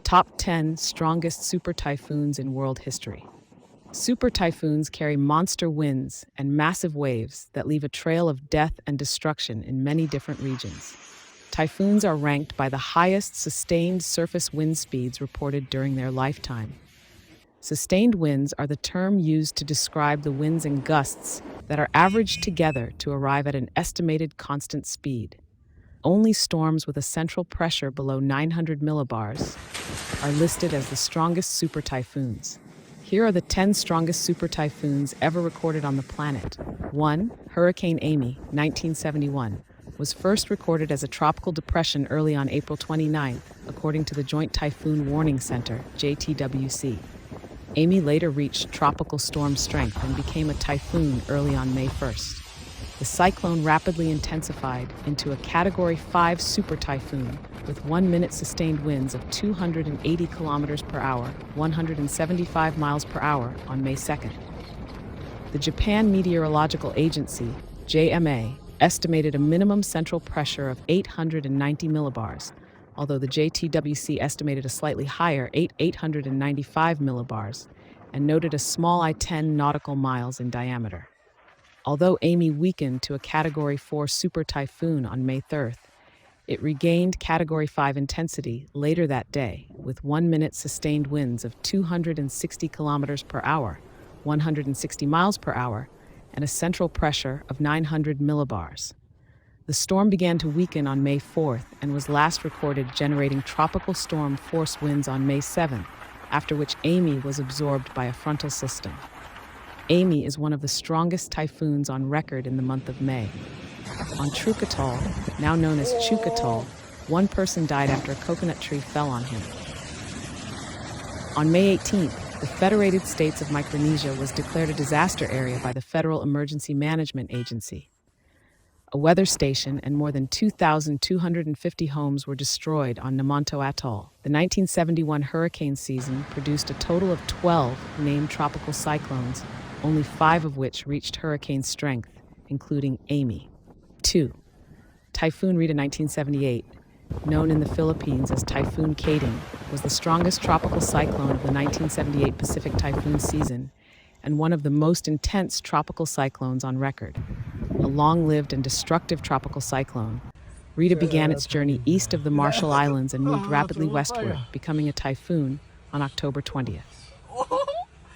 Top 10 strongest super typhoons in world history. Super typhoons carry monster winds and massive waves that leave a trail of death and destruction in many different regions. Typhoons are ranked by the highest sustained surface wind speeds reported during their lifetime. Sustained winds are the term used to describe the winds and gusts that are averaged together to arrive at an estimated constant speed. Only storms with a central pressure below 900 millibars are listed as the strongest super typhoons. Here are the 10 strongest super typhoons ever recorded on the planet. 1. Hurricane Amy, 1971, was first recorded as a tropical depression early on April 29th, according to the Joint Typhoon Warning Center, JTWC. Amy later reached tropical storm strength and became a typhoon early on May 1st. The cyclone rapidly intensified into a Category 5 super typhoon with 1-minute sustained winds of 280 kilometers per hour, 175 miles per hour on May 2nd. The Japan Meteorological Agency, JMA, estimated a minimum central pressure of 890 millibars, although the JTWC estimated a slightly higher 895 millibars and noted a small I-10 nautical miles in diameter. Although Amy weakened to a Category 4 super typhoon on May 3rd, it regained Category 5 intensity later that day with 1-minute sustained winds of 260 kilometers per hour, 160 miles per hour, and a central pressure of 900 millibars. The storm began to weaken on May 4th and was last recorded generating tropical storm force winds on May 7th, after which Amy was absorbed by a frontal system. Amy is one of the strongest typhoons on record in the month of May. On Truk Atoll, now known as Chuk Atoll, one person died after a coconut tree fell on him. On May 18th, the Federated States of Micronesia was declared a disaster area by the Federal Emergency Management Agency. A weather station and more than 2,250 homes were destroyed on Namonto Atoll. The 1971 hurricane season produced a total of 12 named tropical cyclones, only 5 of which reached hurricane strength, including Amy. 2. Typhoon Rita 1978, known in the Philippines as Typhoon Kading, was the strongest tropical cyclone of the 1978 Pacific typhoon season and one of the most intense tropical cyclones on record. A long-lived and destructive tropical cyclone, Rita began its journey east of the Marshall Islands and moved rapidly westward, becoming a typhoon on October 20th.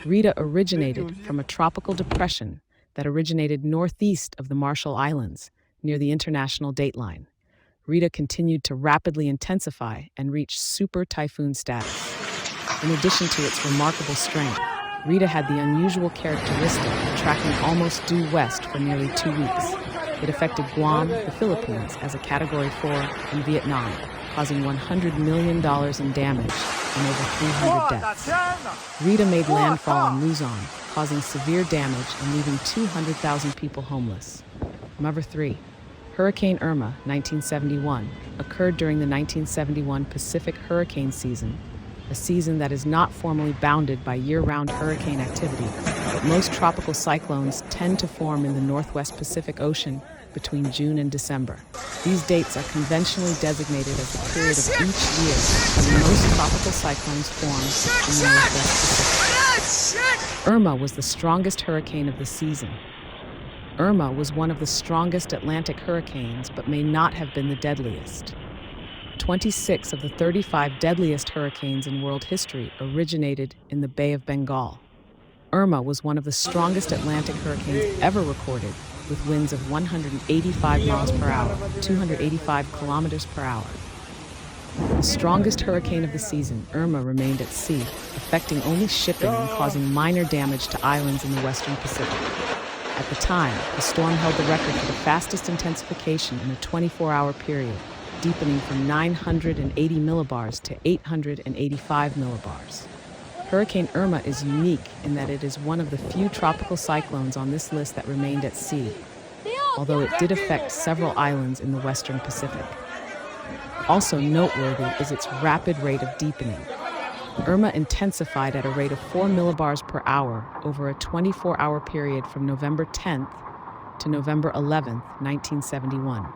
Rita originated from a tropical depression that originated northeast of the Marshall Islands, near the international dateline. Rita continued to rapidly intensify and reach super typhoon status. In addition to its remarkable strength, Rita had the unusual characteristic of tracking almost due west for nearly 2 weeks. It affected Guam, the Philippines, as a Category 4, and Vietnam, causing $100 million in damage and over 300 deaths. Rita made landfall in Luzon, causing severe damage and leaving 200,000 people homeless. Number 3. Hurricane Irma, 1971, occurred during the 1971 Pacific hurricane season, a season that is not formally bounded by year-round hurricane activity, but most tropical cyclones tend to form in the Northwest Pacific Ocean between June and December. These dates are conventionally designated as the period of each year when most tropical cyclones form in the Northwest Pacific. Irma was the strongest hurricane of the season. Irma was one of the strongest Atlantic hurricanes, but may not have been the deadliest. 26 of the 35 deadliest hurricanes in world history originated in the Bay of Bengal. Irma was one of the strongest Atlantic hurricanes ever recorded, with winds of 185 miles per hour, 285 kilometers per hour. The strongest hurricane of the season, Irma remained at sea, affecting only shipping and causing minor damage to islands in the western Pacific. At the time, the storm held the record for the fastest intensification in a 24-hour period, deepening from 980 millibars to 885 millibars. Hurricane Irma is unique in that it is one of the few tropical cyclones on this list that remained at sea, although it did affect several islands in the western Pacific. Also noteworthy is its rapid rate of deepening. Irma intensified at a rate of 4 millibars per hour over a 24-hour period from November 10th to November 11th, 1971.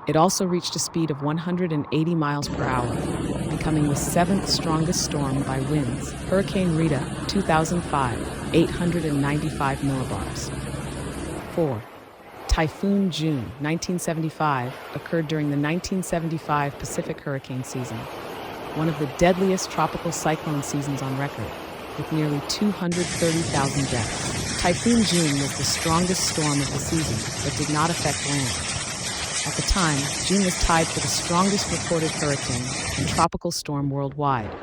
It also reached a speed of 180 miles per hour, becoming the seventh strongest storm by winds. Hurricane Rita, 2005, 895 millibars. 4. Typhoon June, 1975, occurred during the 1975 Pacific hurricane season, one of the deadliest tropical cyclone seasons on record, with nearly 230,000 deaths. Typhoon June was the strongest storm of the season, but did not affect land. At the time, June was tied for the strongest recorded hurricane and tropical storm worldwide,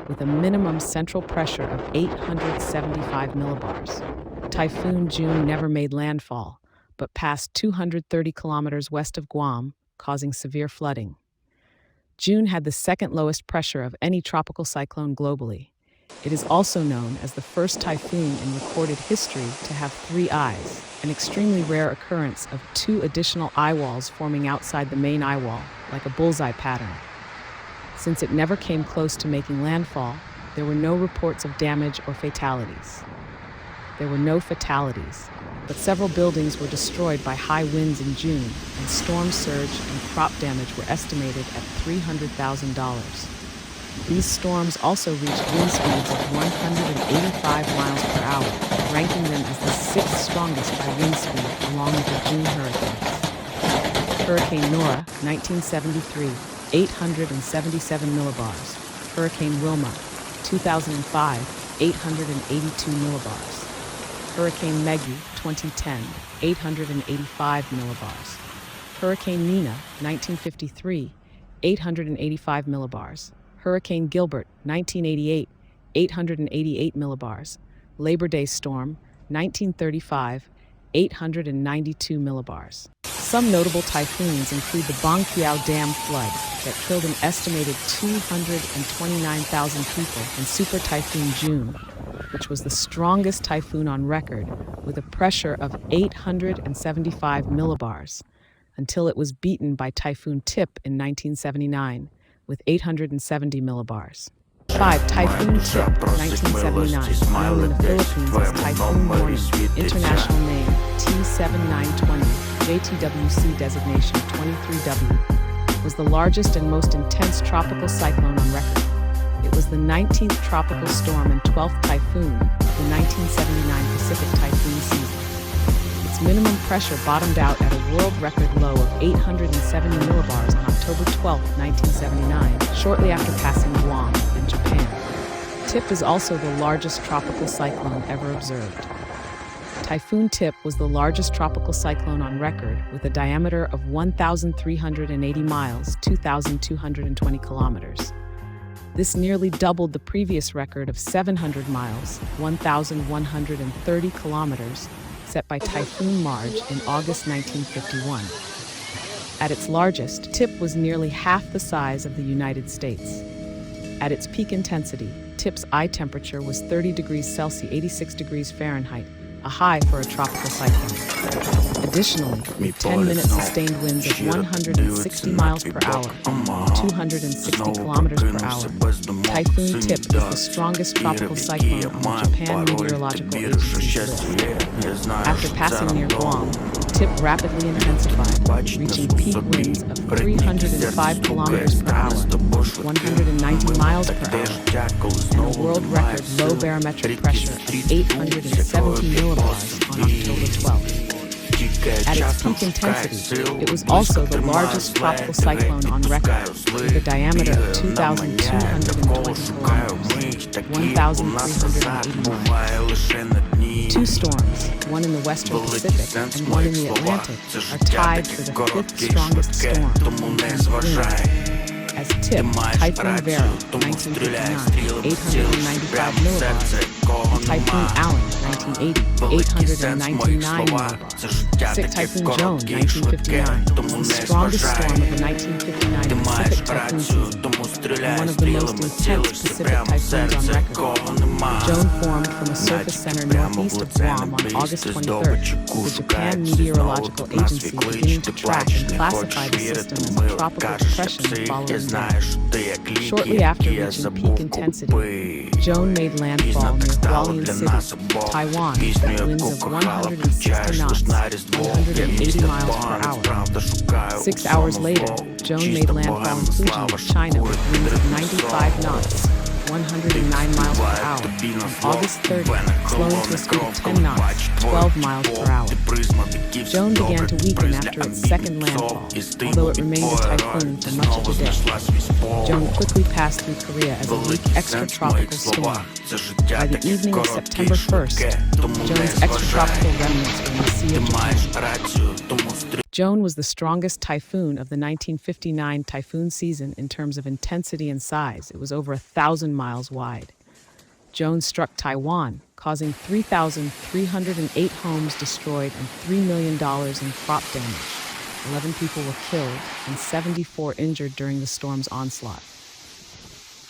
with a minimum central pressure of 875 millibars. Typhoon June never made landfall, but passed 230 kilometers west of Guam, causing severe flooding. June had the second lowest pressure of any tropical cyclone globally. It is also known as the first typhoon in recorded history to have 3 eyes, an extremely rare occurrence of 2 additional eye walls forming outside the main eye wall, like a bullseye pattern. Since it never came close to making landfall, there were no reports of damage or fatalities. There were no fatalities, but several buildings were destroyed by high winds in June, and storm surge and crop damage were estimated at $300,000. These storms also reached wind speeds of 185 miles per hour, ranking them as the 6th strongest by wind speed along with the June hurricanes. Hurricane Nora, 1973, 877 millibars. Hurricane Wilma, 2005, 882 millibars. Hurricane Maggie, 2010, 885 millibars. Hurricane Nina, 1953, 885 millibars. Hurricane Gilbert, 1988, 888 millibars. Labor Day Storm, 1935, 892 millibars. Some notable typhoons include the Bangkiao Dam flood that killed an estimated 229,000 people, and Super Typhoon June, which was the strongest typhoon on record with a pressure of 875 millibars, until it was beaten by Typhoon Tip in 1979 with 870 millibars. 5. Typhoon Tip, 1979, known in the Philippines as Typhoon Warning, international name T7920, JTWC designation 23W, was the largest and most intense tropical cyclone on record. It was the 19th tropical storm and 12th typhoon of the 1979 Pacific typhoon season. Its minimum pressure bottomed out at a world record low of 870 millibars on October 12, 1979, shortly after passing Guam in Japan. Tip is also the largest tropical cyclone ever observed. Typhoon Tip was the largest tropical cyclone on record with a diameter of 1,380 miles, 2,220 kilometers. This nearly doubled the previous record of 700 miles, 1,130 kilometers, set by Typhoon Marge in August 1951. At its largest, Tip was nearly half the size of the United States. At its peak intensity, Tip's eye temperature was 30 degrees Celsius, 86 degrees Fahrenheit, a high for a tropical cyclone. Additionally, with 10-minute sustained winds of 160 miles per hour, 260 kilometers per hour, Typhoon Tip is the strongest tropical cyclone on the Japan Meteorological Agency's list. After passing near Guam, Tip rapidly intensified, reaching peak winds of 305 kilometers per hour, 190 miles per hour, and a world record low barometric pressure of 870 millibars on October 12th. At its peak intensity, it was also the largest tropical cyclone on record, with a diameter of 2,220 kilometers, 1,380 miles. 2 storms, one in the western Pacific and one in the Atlantic, are tied for the 5th strongest storm as Tip, Typhoon Vera, 1959, 895 millibars, and Typhoon Allen, 1980, 899 millibars. 6. Typhoon Joan, 1959, was the strongest storm of the 1959 Pacific typhoon season, and one of the most intense Pacific typhoons on record. Joan formed from a surface center northeast of Guam on August 23rd, with the Japan Meteorological Agency beginning to track and classify the system as a tropical depression following Zone. Shortly after reaching peak intensity, Joan made landfall near Hualien City, Taiwan, at winds of 160 knots, 180 miles per hour. 6 hours later, Joan made landfall in Fujian, China, with winds of 95 knots, 109 miles per hour. On August 30th, slowing to a speed of 10 knots, 12 miles per hour. Joan began to weaken after its second landfall, although it remained a typhoon for much of the day. Joan quickly passed through Korea as a weak extratropical storm. By the evening of September 1st, Joan's extratropical remnants were in the Sea of Japan. Joan was the strongest typhoon of the 1959 typhoon season in terms of intensity and size. It was over 1,000 miles wide. Joan struck Taiwan, causing 3,308 homes destroyed and $3 million in crop damage. 11 people were killed and 74 injured during the storm's onslaught.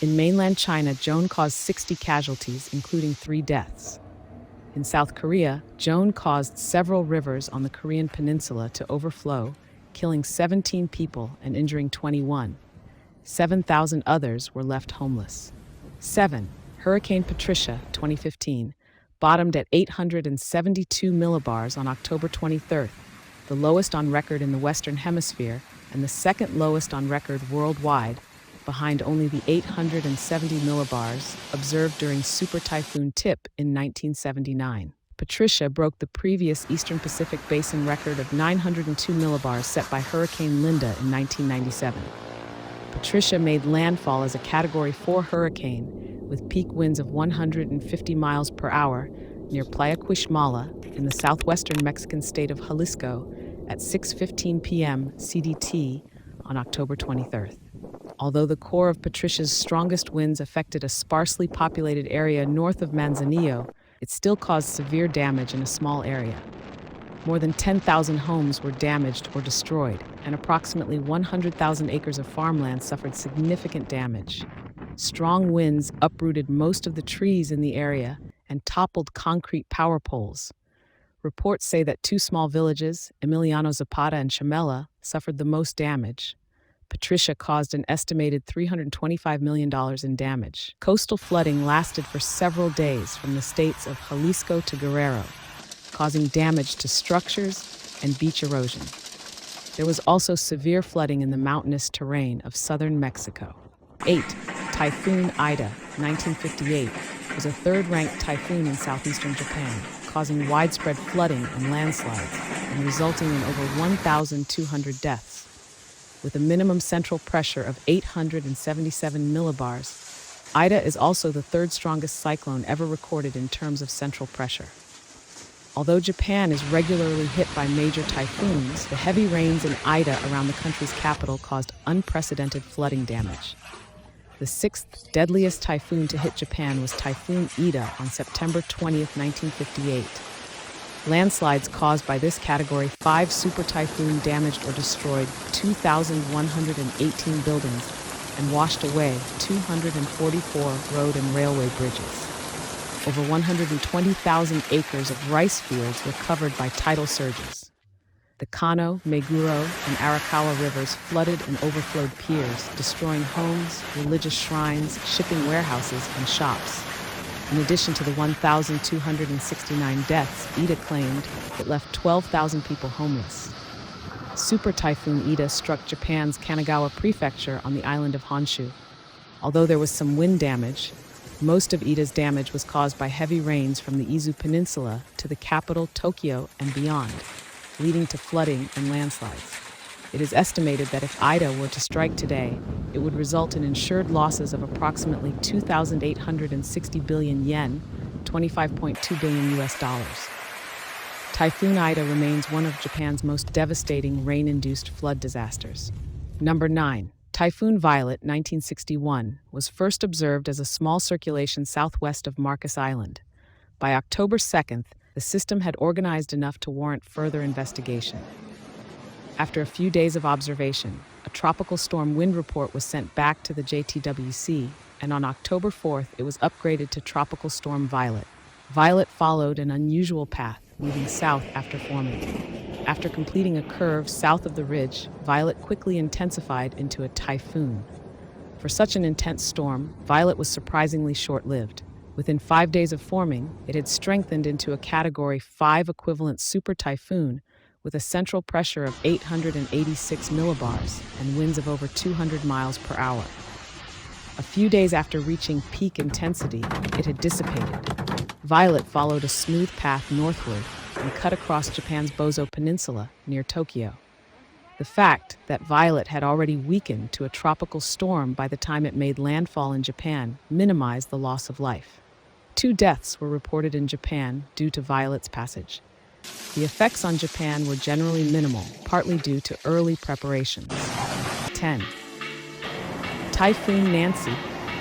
In mainland China, Joan caused 60 casualties, including 3 deaths. In South Korea, Joan caused several rivers on the Korean peninsula to overflow, killing 17 people and injuring 21. 7,000 others were left homeless. 7. Hurricane Patricia, 2015, bottomed at 872 millibars on October 23rd, the lowest on record in the Western Hemisphere and the second lowest on record worldwide, behind only the 870 millibars observed during Super Typhoon Tip in 1979. Patricia broke the previous Eastern Pacific Basin record of 902 millibars set by Hurricane Linda in 1997. Patricia made landfall as a Category 4 hurricane with peak winds of 150 miles per hour near Playa Quixmala in the southwestern Mexican state of Jalisco at 6:15 p.m. CDT on October 23rd. Although the core of Patricia's strongest winds affected a sparsely populated area north of Manzanillo, it still caused severe damage in a small area. More than 10,000 homes were damaged or destroyed, and approximately 100,000 acres of farmland suffered significant damage. Strong winds uprooted most of the trees in the area and toppled concrete power poles. Reports say that 2 small villages, Emiliano Zapata and Chamela, suffered the most damage. Patricia caused an estimated $325 million in damage. Coastal flooding lasted for several days from the states of Jalisco to Guerrero, causing damage to structures and beach erosion. There was also severe flooding in the mountainous terrain of southern Mexico. 8. Typhoon Ida, 1958, was a third-ranked typhoon in southeastern Japan, causing widespread flooding and landslides and resulting in over 1,200 deaths. With a minimum central pressure of 877 millibars, Ida is also the third strongest cyclone ever recorded in terms of central pressure. Although Japan is regularly hit by major typhoons, the heavy rains in Ida around the country's capital caused unprecedented flooding damage. The 6th deadliest typhoon to hit Japan was Typhoon Rita on September 20, 1958. Landslides caused by this Category 5 super typhoon damaged or destroyed 2,118 buildings and washed away 244 road and railway bridges. Over 120,000 acres of rice fields were covered by tidal surges. The Kano, Meguro, and Arakawa rivers flooded and overflowed piers, destroying homes, religious shrines, shipping warehouses, and shops. In addition to the 1,269 deaths Ida claimed, it left 12,000 people homeless. Super Typhoon Ida struck Japan's Kanagawa prefecture on the island of Honshu. Although there was some wind damage, most of Ida's damage was caused by heavy rains from the Izu Peninsula to the capital, Tokyo, and beyond, leading to flooding and landslides. It is estimated that if Ida were to strike today, it would result in insured losses of approximately 2,860 billion yen, $25.2 billion US dollars. Typhoon Ida remains one of Japan's most devastating rain-induced flood disasters. Number 9. Typhoon Violet, 1961, was first observed as a small circulation southwest of Marcus Island. By October 2nd, the system had organized enough to warrant further investigation. After a few days of observation, a tropical storm wind report was sent back to the JTWC, and on October 4th, it was upgraded to Tropical Storm Violet. Violet followed an unusual path, moving south after forming. After completing a curve south of the ridge, Violet quickly intensified into a typhoon. For such an intense storm, Violet was surprisingly short-lived. Within 5 days of forming, it had strengthened into a Category 5 equivalent super typhoon with a central pressure of 886 millibars and winds of over 200 miles per hour. A few days after reaching peak intensity, it had dissipated. Violet followed a smooth path northward and cut across Japan's Bozo Peninsula near Tokyo. The fact that Violet had already weakened to a tropical storm by the time it made landfall in Japan minimized the loss of life. 2 deaths were reported in Japan due to Violet's passage. The effects on Japan were generally minimal, partly due to early preparations. 10. Typhoon Nancy,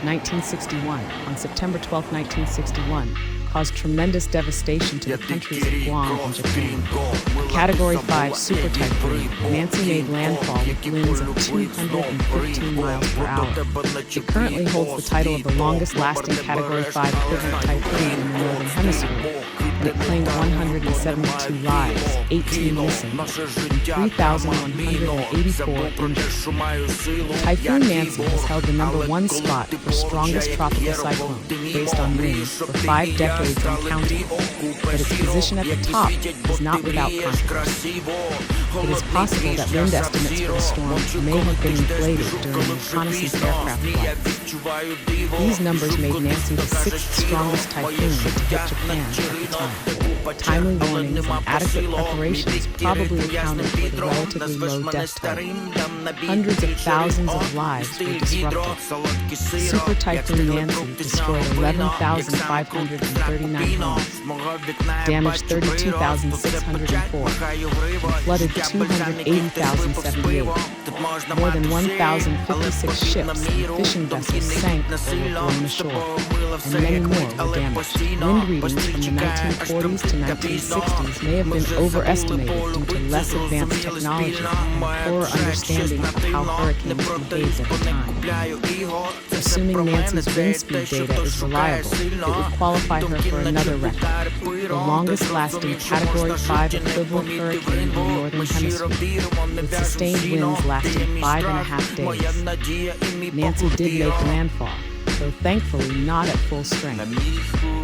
1961. On September 12, 1961, caused tremendous devastation to the countries of Guam and Japan. A Category 5 super typhoon, Nancy made landfall with winds of 215 miles per hour. It currently holds the title of the longest-lasting Category 5 equivalent typhoon in the Northern Hemisphere, and it claimed 172 lives, 18 missing, and 3,184 injured. Typhoon Nancy has held the #1 spot for strongest tropical cyclone, based on winds, for 5 decades and counting, but its position at the top is not without controversy. It is possible that wind estimates for the storm may have been inflated during reconnaissance aircraft flights. These numbers made Nancy the 6th strongest typhoon to hit Japan at the time. Timely warnings and adequate preparations probably accounted for the relatively low death toll. Hundreds of thousands of lives were disrupted. Super Typhoon Nancy destroyed 11,539 homes, damaged 32,604, and flooded 280,078. More than 1,056 ships and fishing vessels sank or were blown ashore, and many more were damaged. Wind readings from the 1940s to 1960s may have been overestimated due to less advanced technology and poorer understanding of how hurricanes behaved at the time. Assuming Nancy's wind speed data is reliable, it would qualify her for another record, the longest-lasting Category 5 equivalent hurricane in the Northern Hemisphere, with sustained winds lasting 5.5 days. Nancy did make landfall, though thankfully not at full strength.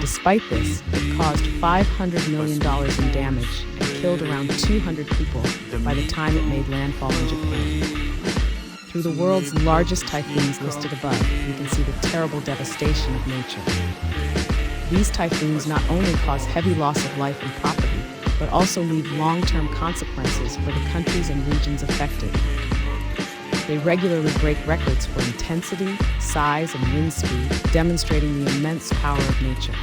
Despite this, it caused $500 million in damage and killed around 200 people by the time it made landfall in Japan. Through the world's largest typhoons listed above, you can see the terrible devastation of nature. These typhoons not only cause heavy loss of life and property, but also leave long-term consequences for the countries and regions affected. They regularly break records for intensity, size, and wind speed, demonstrating the immense power of nature.